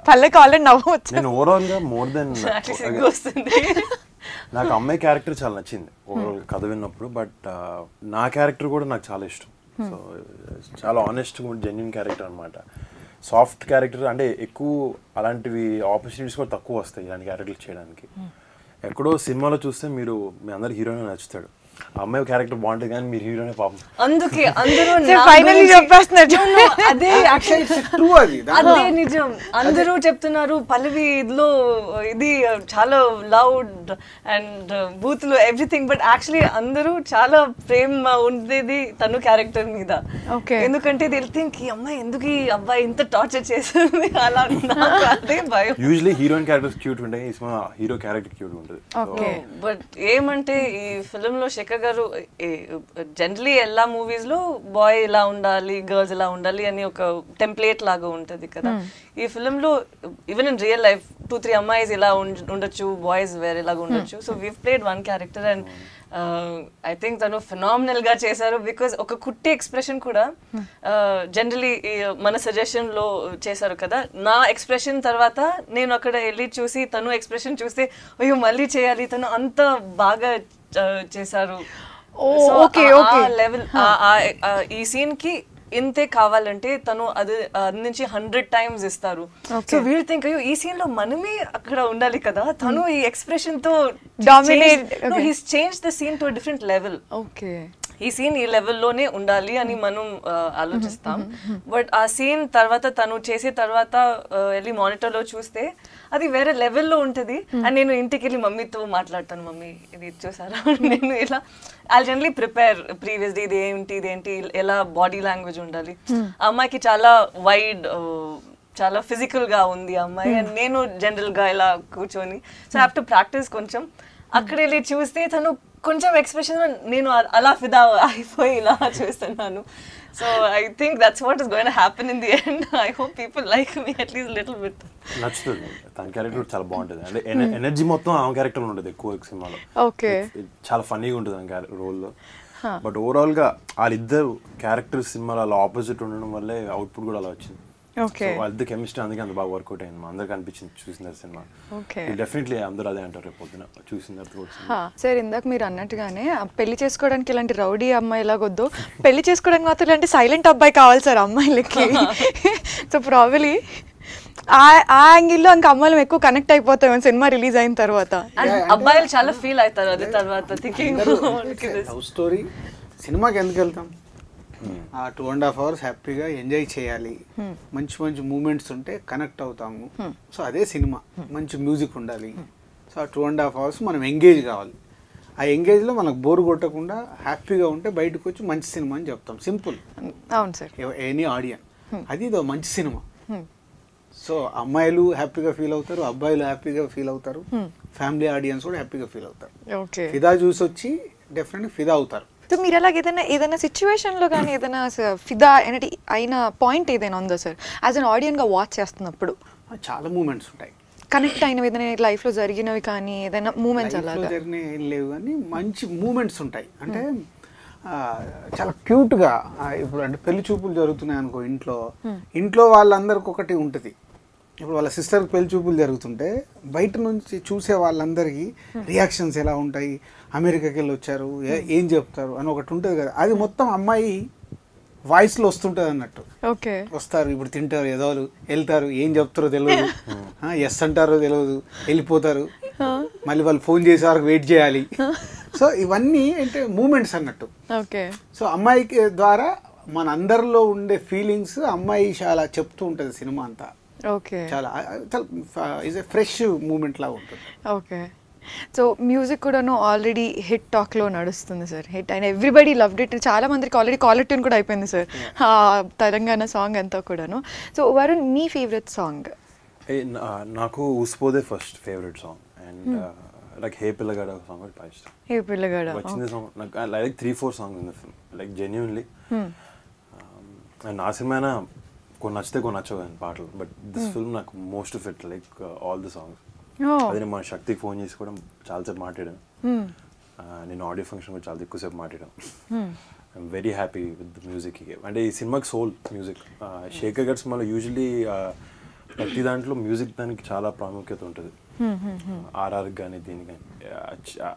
పల్లెకి ఆల్రెడీ నవ్వచ్చు. నేను ఓవరాల్గా మోర్ దెన్ నాకు అమ్మాయి క్యారెక్టర్ చాలా నచ్చింది ఓవరాల్ కథ విన్నప్పుడు. బట్ నా క్యారెక్టర్ కూడా నాకు చాలా ఇష్టం. సో చాలా ఆనెస్ట్, జెన్యున్ క్యారెక్టర్ అనమాట. సాఫ్ట్ క్యారెక్టర్ అంటే ఎక్కువ అలాంటివి ఆపర్చునిటీస్ కూడా తక్కువ వస్తాయి ఇలాంటి క్యారెక్టర్లు చేయడానికి. ఎక్కడో సినిమాలో చూస్తే మీరు మీ అందరు హీరోయిన్ నచ్చుతాడు, అమ్మాయి క్యారెక్టర్ బాగుంటుంది కానీ మీరు హీరోనే పాపం. అందుకే అందరూ అదే నిజం, అందరూ చెప్తున్నారు పల్లవి ఇదిలో ఇది చాలా లౌడ్ అండ్ బూత్లో ఎవ్రీథింగ్. బట్ యాక్చువల్లీ అందరూ చాలా ప్రేమ ఉండేది తను క్యారెక్టర్ మీద. ఎందుకంటే దే థింక్ ఈ అమ్మాయి ఎందుకు ఈ అబ్బాయి ఇంత టార్చర్ చేస్తుంది అలా. అదే భయం. యూజువల్లీ హీరోయిన్ క్యారెక్టర్స్ క్యూట్ ఉంటాయి, హీరో క్యారెక్టర్ క్యూట్ ఉంటుంది. బట్ ఏమంటే ఈ ఫిల్మ్ లో శేఖర్ గారు జనరలీ എല്ലാ మూవీస్ లో బాయ్ ఇలా ఉండాలి, గర్ల్స్ ఇలా ఉండాలి అని ఒక టెంప్లేట్ లాగా ఉంటది కదా. ఈ ఫిల్మ్ లో ఈవెన్ ఇన్ రియల్ లైఫ్ 2-3 అమ్మాయిస్ ఇలా ఉండొచ్చు, బాయ్స్ వేరేలాగా ఉండొచ్చు. So we played one character and I think తను ఫినామినల్ గా చేశారు. బికాస్ ఒక కుట్టి ఎక్స్ప్రెషన్ కూడా జనరలీ మన సజెషన్ లో చేశారు కదా. నా ఎక్స్ప్రెషన్ తర్వాత నేను అక్కడ వెళ్ళి చూసి తను ఎక్స్ప్రెషన్ చూస్తే అయ్యో మళ్ళీ చేయాలి, తను అంత బాగా చేశారు. లెవెల్ ఈ సీన్ కి ఇంతే కావాలంటే తను అది నుంచి 100 times ఇస్తారు. సో వీల్ థింక్ అయ్యో ఈ సీన్ లో మనమే అక్కడ ఉండాలి కదా, తను ఈ ఎక్స్ప్రెషన్ తో he's change the scene to different level. ఈ సీన్ ఈ లెవెల్లోనే ఉండాలి అని మనం ఆలోచిస్తాం. బట్ ఆ సీన్ తర్వాత తను చేసే తర్వాత వెళ్ళి మానిటర్లో చూస్తే అది వేరే లెవెల్లో ఉంటుంది. అండ్ నేను ఇంటికి వెళ్ళి మమ్మీతో మాట్లాడతాను, మమ్మీ ఇది చూసారా, నేను ఇలా I generally prepare previous day ఇదేంటి ఎలా బాడీ లాంగ్వేజ్ ఉండాలి. అమ్మాయికి చాలా వైడ్ చాలా ఫిజికల్ గా ఉంది అమ్మాయి, అండ్ నేను జనరల్ గా ఇలా కూర్చొని సో హ్యావ్ టు ప్రాక్టీస్ కొంచెం. అక్కడ వెళ్ళి చూస్తే తను కొంచెం ఎక్స్ప్రెషన్ నేను అలా ఫిదా అయిపోయి ఇలా చూస్తున్నాను. So I think that's what is going to happen in the end. I hope people like me at least little bit. నచ్చుతుంది, తన క్యారెక్టర్ చాలా బాగుంటుంది. అంటే ఎనర్జీ మొత్తం ఆమె క్యారెక్టర్ ఉంటుంది ఎక్కువ సినిమాలో. చాలా ఫన్నీగా ఉంటుంది ఆమె రోల్లో. బట్ ఓవరాల్ గా వాళ్ళిద్దరు క్యారెక్టర్ సినిమాలో అలా ఆపోజిట్ ఉండడం వల్లే అవుట్పుట్ కూడా అలా వచ్చింది. వాళ్ళిద్దరు కెమిస్ట్రీ అందుకే అంత బాగా వర్కౌట్ అయింది, అందరికి అనిపించింది చూసిన సినిమా. డెఫినెట్లీ అందరూ అదే అంటారు రేపు పొద్దున చూసిన తర్వాత. సార్ ఇందాక మీరు అన్నట్టుగానే పెళ్లి చేసుకోవడానికి ఇలాంటి రౌడీ అమ్మాయి ఎలాగొద్దు, పెళ్లి చేసుకోవడానికి మాత్రం ఇలాంటి సైలెంట్ అబ్బాయి కావాలి సార్ అమ్మాయిలకి. సో ప్రాబబ్లీ ఆ యాంగిల్లో ఇంకా అమ్మాయిలు ఎక్కువ కనెక్ట్ అయిపోతాం సినిమా రిలీజ్ అయిన తర్వాత. అబ్బాయిలు చాలా ఫీల్ అవుతారు అది తర్వాత థింకింగ్ లవ్ స్టోరీ. సినిమాకి ఎందుకు వెళ్తాం, ఆ 2.5 hours హ్యాపీగా ఎంజాయ్ చేయాలి, మంచి మంచి మూమెంట్స్ ఉంటే కనెక్ట్ అవుతాము. సో అదే సినిమా. మంచి మ్యూజిక్ ఉండాలి. సో ఆ 2.5 hours మనం ఎంగేజ్ కావాలి. ఆ ఎంగేజ్లో మనకు బోర్ కొట్టకుండా హ్యాపీగా ఉంటే బయటకు వచ్చి మంచి సినిమా అని చెప్తాం. సింపుల్. అవును సార్. ఎనీ ఆడియన్ అది ఇదో మంచి సినిమా. సో అమ్మాయిలు హ్యాపీగా ఫీల్ అవుతారు, అబ్బాయిలు హ్యాపీగా ఫీల్ అవుతారు, ఫ్యామిలీ ఆడియన్స్ కూడా హ్యాపీగా ఫీల్ అవుతారు. ఫిదా చూసి వచ్చి డెఫినెట్గా ఫిదా అవుతారు. సో మీరు అలాగే ఏదైనా సిచ్యువేషన్లో కానీ ఏదైనా ఫిదా అయిన పాయింట్ ఏదైనా ఉందో సార్ యాజ్ అన్ ఆడియన్గా వాచ్ చేస్తున్నప్పుడు? చాలా మూమెంట్స్ ఉంటాయి. కనెక్ట్ అయినవి ఏదైనా లైఫ్లో జరిగినవి కానీ ఏదైనా మూమెంట్స్ అలాగా జరిగినవి ఏం లేవు కానీ మంచి మూమెంట్స్ ఉంటాయి. అంటే చాలా క్యూట్గా ఇప్పుడు అంటే పెళ్లి చూపులు జరుగుతున్నాయి అనుకో, ఇంట్లో వాళ్ళందరికి ఒకటి ఉంటుంది. ఇప్పుడు వాళ్ళ సిస్టర్కి పెళ్లి చూపులు జరుగుతుంటే బయట నుంచి చూసే వాళ్ళందరికీ రియాక్షన్స్ ఎలా ఉంటాయి, అమెరికాకి వెళ్ళి వచ్చారు ఏం చెప్తారు అని ఒకటి ఉంటుంది కదా. అది మొత్తం అమ్మాయి వాయిస్లో వస్తుంటుంది అన్నట్టు. ఓకే, వస్తారు ఇప్పుడు తింటారు, ఎదవలు వెళ్తారు, ఏం చెప్తారో తెలియదు, ఎస్ అంటారో తెలియదు, వెళ్ళిపోతారు, మళ్ళీ వాళ్ళు ఫోన్ చేసే వరకు వెయిట్ చేయాలి. సో ఇవన్నీ అంటే మూమెంట్స్ అన్నట్టు. ఓకే. సో అమ్మాయికి ద్వారా మన అందరిలో ఉండే ఫీలింగ్స్ అమ్మాయి చాలా చెప్తూ ఉంటుంది సినిమా అంతా. ఓకే, చాలా ఇస్ ఏ ఫ్రెష్ మూమెంట్ లాగా ఉంటుంది. ఓకే. సో మ్యూజిక్ కూడాను ఆల్రెడీ హిట్ టాక్లో నడుస్తుంది sir. Hit and everybody loved it. చాలా మందికి ఆల్రెడీ కాలర్ ట్యూన్ కూడా అయిపోయింది సార్ తెలంగాణ సాంగ్ అంతా కూడాను. సో వరుణ్, మీ ఫేవరెట్ సాంగ్? నాకు ఊసిపోదే first favourite song. And like హే పిల్లగాడ సాంగ్ కూడా బాగా ఇష్టం. హే పిల్లగాడ వచ్చింది సాంగ్ నాకు like 3-4 songs in the film like genuinely. And నా సినిమా అయినా కొన్ని నచ్చితే కొన్ని నచ్చవు కానీ పాటలు, బట్ దిస్ ఫిల్మ్ నాకు most of it like all the songs. అదే నేను మా శక్తికి ఫోన్ చేసి కూడా చాలాసేపు మాట్లాడాను. నేను ఆడియో ఫంక్షన్ కూడా చాలా ఎక్కువసేపు మాట్లాడాను. I'm very happy with the music. అంటే ఈ సినిమాకి సోల్ మ్యూజిక్. శేఖర్ గారి సినిమాలో యూజువలీ ప్రతి దాంట్లో మ్యూజిక్ దానికి చాలా ప్రాముఖ్యత ఉంటుంది. ఆర్ఆర్కి కానీ దీనికి కానీ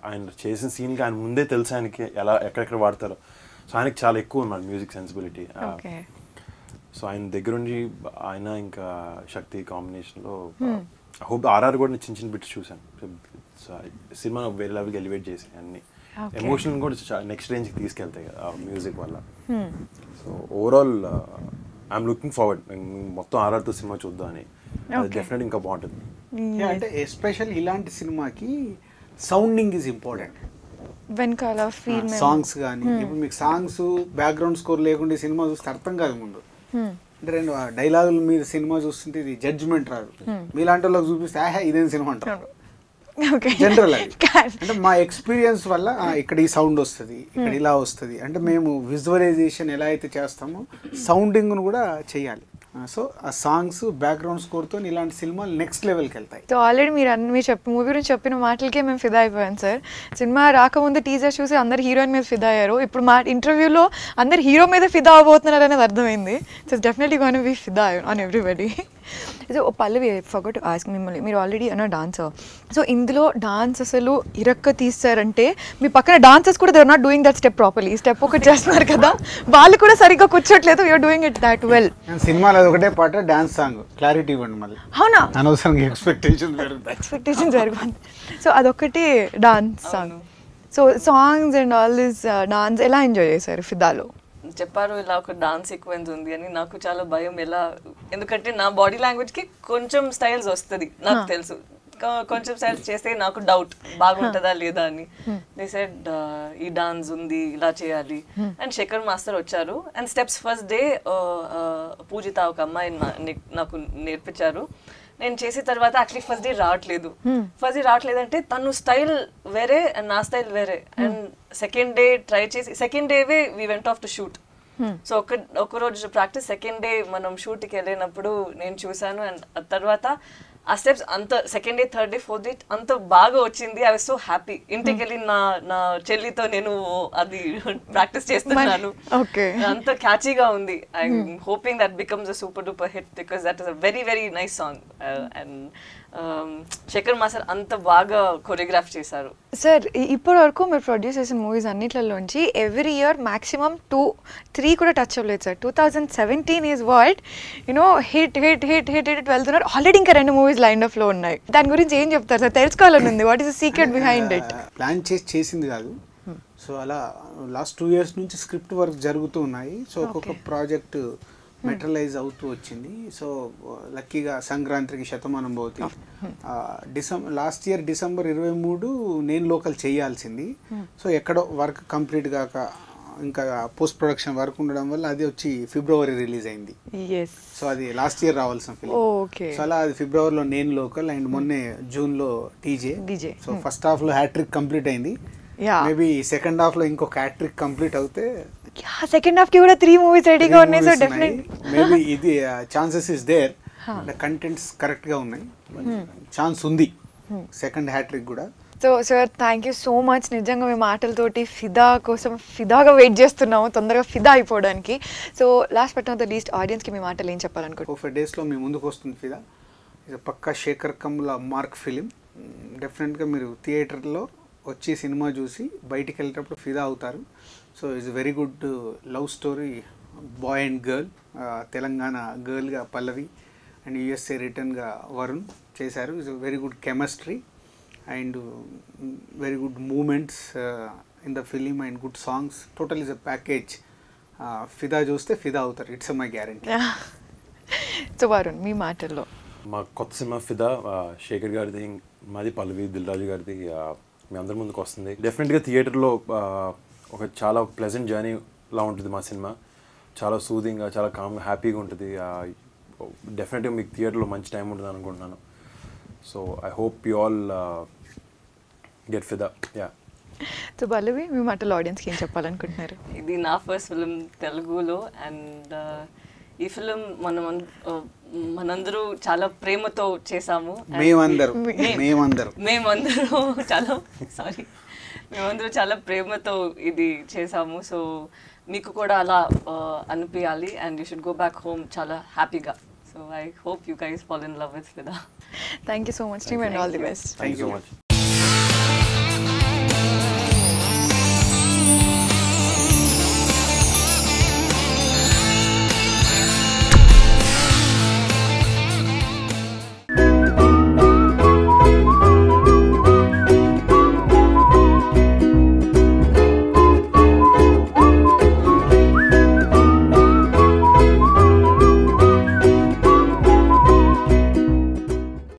ఆయన చేసిన సీన్కి ఆయన ముందే తెలుసు ఆయనకి ఎక్కడెక్కడ వాడతారో. సో ఆయనకి చాలా ఎక్కువ ఉన్నాడు మ్యూజిక్ సెన్సిబిలిటీ. సో ఆయన దగ్గరుండి ఆయన ఇంకా శక్తి కాంబినేషన్లో హోప్ ఆర్ఆర్ కూడా చిన్న చిన్న బిట్స్ చూసాను. సినిమా వేరే లెవెల్కి ఎలివేట్ చేసి అన్ని ఎమోషన్ కూడా నెక్స్ట్ రేంజ్కి తీసుకెళ్తాయి కదా మ్యూజిక్ వల్ల. So overall I'm looking forward మొత్తం ఆర్ఆర్తో సినిమా చూద్దాం అని. డెఫినెట్ ఇంకా బాగుంటుంది. అంటే ఎస్పెషల్ ఇలాంటి సినిమాకి సౌండింగ్ ఈజ్ ఇంపార్టెంట్. వెనకాల ఫీల్ సాంగ్స్ కానీ ఇప్పుడు మీకు సాంగ్స్ బ్యాక్గ్రౌండ్ స్కోర్ లేకుండా సినిమా చూస్తే అర్థం కాదు ముందు. అంటే రెండు డైలాగుల మీద సినిమా చూస్తుంటే ఇది జడ్జిమెంట్ రాదు. మీలాంటి వాళ్ళకి చూపిస్తే ఇదేం సినిమా అంటారు జనరల్. అంటే మా ఎక్స్పీరియన్స్ వల్ల ఇక్కడ ఈ సౌండ్ వస్తుంది, ఇక్కడ ఇలా వస్తుంది అంటే మేము విజువలైజేషన్ ఎలా అయితే చేస్తామో సౌండింగ్ను కూడా చేయాలి. సో ఆ సాంగ్స్ బ్యాక్గ్రౌండ్ స్కోర్తో ఇలాంటి సినిమాలు నెక్స్ట్ లెవెల్కి వెళ్తాయి. సో ఆల్రెడీ మీరు మూవీ గురించి చెప్పిన మాటలకే మేము ఫిదా అయిపోయాం సార్. సినిమా రాకముందు టీజర్ చూసి అందరు హీరోయిన్ మీద ఫిదా అయ్యారు. ఇప్పుడు మా ఇంటర్వ్యూలో అందరు హీరో మీద ఫిదా అవబోతున్నారు అనేది అర్థమైంది. సో డెఫినెట్లీ గోనా బి ఫిదా on everybody. So Pallavi, I forgot to ask మిమ్మల్ని, మీరు ఆల్రెడీ అన్న డాన్సర్. సో ఇందులో డాన్స్ అసలు ఇరక్క తీస్తారంటే మీ పక్కన డాన్సర్స్ కూడా they are not doing that step properly. ఈ స్టెప్ ఒకటి చేస్తున్నారు కదా, వాళ్ళు కూడా సరిగ్గా కూర్చోట్లేదు. You're doing it that well. సినిమాలో ఒకటే పాట డాన్స్ సాంగ్ క్లారిటీ ఇవ్వండి మళ్ళీ. అవునా? అనవసరంగా ఎక్స్పెక్టేషన్స్ జరుగుతుంది. సో అదొకటి dance song. So songs and all this dance ఎలా ఎంజాయ్ చేశారు ఫిదాలో? చెప్పారు ఇలా ఒక డాన్స్ సీక్వెన్స్ ఉంది అని. నాకు చాలా భయం ఎలా, ఎందుకంటే నా బాడీ లాంగ్వేజ్కి కొంచెం స్టైల్స్ వస్తుంది నాకు తెలుసు. కొంచెం స్టైల్స్ చేస్తే నాకు డౌట్ బాగుంటుందా లేదా అని. దే సెడ్ ఈ డాన్స్ ఉంది ఇలా చేయాలి. అండ్ శేఖర్ మాస్టర్ వచ్చారు అండ్ స్టెప్స్ ఫస్ట్ డే పూజిత ఒక అమ్మాయి నాకు నేర్పించారు. నేను చేసిన తర్వాత యాక్చువల్లీ ఫస్ట్ డే రావట్లేదు అంటే తను స్టైల్ వేరే అండ్ నా స్టైల్ వేరే. అండ్ సెకండ్ డే ట్రై చేసి సెకండ్ డేవే we went off to shoot. So ఒక రోజు ప్రాక్టీస్, సెకండ్ డే మనం షూట్కి వెళ్ళినప్పుడు నేను చూసాను. అండ్ తర్వాత ఆ స్టెప్స్ అంత second day, third day, fourth day అంత బాగా వచ్చింది. I was so happy. ఇంటికి వెళ్ళి నా చెల్లితో నేను అది ప్రాక్టీస్ చేస్తున్నాను. అంత క్యాచీగా ఉంది. I'm hoping that becomes a super duper hit because that is a very very nice song. And Sekhar master అంత బాగా కొరియోగ్రాఫ్ చేశారు. సార్ ఇప్పటి వరకు మీరు ప్రొడ్యూస్ చేసిన మూవీస్ అన్నిట్లలోంచి ఎవ్రీ ఇయర్ మాక్సిమం 2-3 కూడా టచ్ అవ్వలేదు sir. 2017 is what you know hit వెళ్తున్నారు. ఆల్రెడీ ఇంకా 2 మూవీస్ లైన్ ఆఫ్ లో ఉన్నాయి. దాని గురించి ఏం చెప్తారు సార్? తెలుసుకోవాలని ఉంది. What is the secret behind it? Plan చేసింది కాదు. సో అలా లాస్ట్ 2 years నుంచి స్క్రిప్ట్ వర్క్ జరుగుతూ ఉన్నాయి. సో ఒక్కొక్క ప్రాజెక్ట్ మెటరలైజ్ అవుతూ వచ్చింది. సో లక్కీగా సంక్రాంతికి Shatamanam Bhavati last year December 23 నేను లోకల్ చేయాల్సింది. సో ఎక్కడో వర్క్ కంప్లీట్ కాక ఇంకా పోస్ట్ ప్రొడక్షన్ వర్క్ ఉండడం వల్ల అది వచ్చి ఫిబ్రవరి రిలీజ్ అయింది. సో అది లాస్ట్ ఇయర్ రావాల్సిన ఫిల్మ్. సో అలా అది ఫిబ్రవరిలో నేను లోకల్ అండ్ మొన్నే జూన్లో టీజే. సో ఫస్ట్ హాఫ్లో హ్యాట్రిక్ కంప్లీట్ అయింది. మేబీ సెకండ్ హాఫ్ లో ఇంకొక హ్యాట్రిక్ కంప్లీట్ అవుతే సెకండ్ హాఫ్ కి కూడా 3 మూవీస్ రెడీగా ఉన్నాయి. సో డెఫినెట్ మేబీ ఇది chances is there. Contents correct గా ఉన్నాయి, ఛాన్స్ ఉంది సెకండ్ హ్యాట్రిక్ కూడా. So sir thank you so much. నిజంగా మీ మాటలతోటి ఫిదా కోసం ఫిదాగా వెయిట్ చేస్తున్నాము తొందరగా ఫిదా అయిపోవడానికి. So last but not the least ఆడియన్స్కి మీ మాటలు ఏం చెప్పాలనుకుంటున్నాను? 4 డేస్లో మీ ముందుకు వస్తుంది ఫిదా. ఇది పక్కా శేఖర్ కమ్ముల మార్క్ ఫిలిం. డెఫినెట్గా మీరు థియేటర్లో వచ్చి సినిమా చూసి బయటికి వెళ్ళేటప్పుడు ఫిదా అవుతారు. So it's very good love story, boy and girl. Telangana గర్ల్గా పల్లవి అండ్ యుఎస్ఏ రిటర్న్గా వరుణ్ చేశారు. It's very good chemistry and very good moments in the film and good songs. Total is a package. Fidaa చూస్తే ఫిదా అవుతారు, it's my guarantee. So Varun మీ మాటల్లో మా కొత్త సినిమా ఫిదా శేఖర్ గారిది, మాది పల్లవి, దిల్రాజు గారిది మీ అందరి ముందుకు వస్తుంది. డెఫినెట్గా థియేటర్లో ఒక చాలా ప్లెజెంట్ జర్నీలా ఉంటుంది మా సినిమా. చాలా సూదింగ్గా, చాలా కామ్గా, హ్యాపీగా ఉంటుంది. డెఫినెట్గా మీకు థియేటర్లో మంచి టైం ఉంటుంది అనుకుంటున్నాను. So I hope you all get ఫిదా. యా. సో పల్లవి మీ మాటలు ఆడియన్స్కి ఏం చెప్పాలనుకుంటున్నారు? ఇది నా ఫస్ట్ ఫిలిం తెలుగులో అండ్ ఈ ఫిలిం మనందరూ చాలా ప్రేమతో చేసాము. మేమందరూ చాలా ప్రేమతో ఇది చేసాము. సో మీకు కూడా అలా అనిపించాలి and you should go back home చాలా హ్యాపీగా. So I hope you guys fall in love with Fidaa. Thank you so much team and all the best. Thank you so much.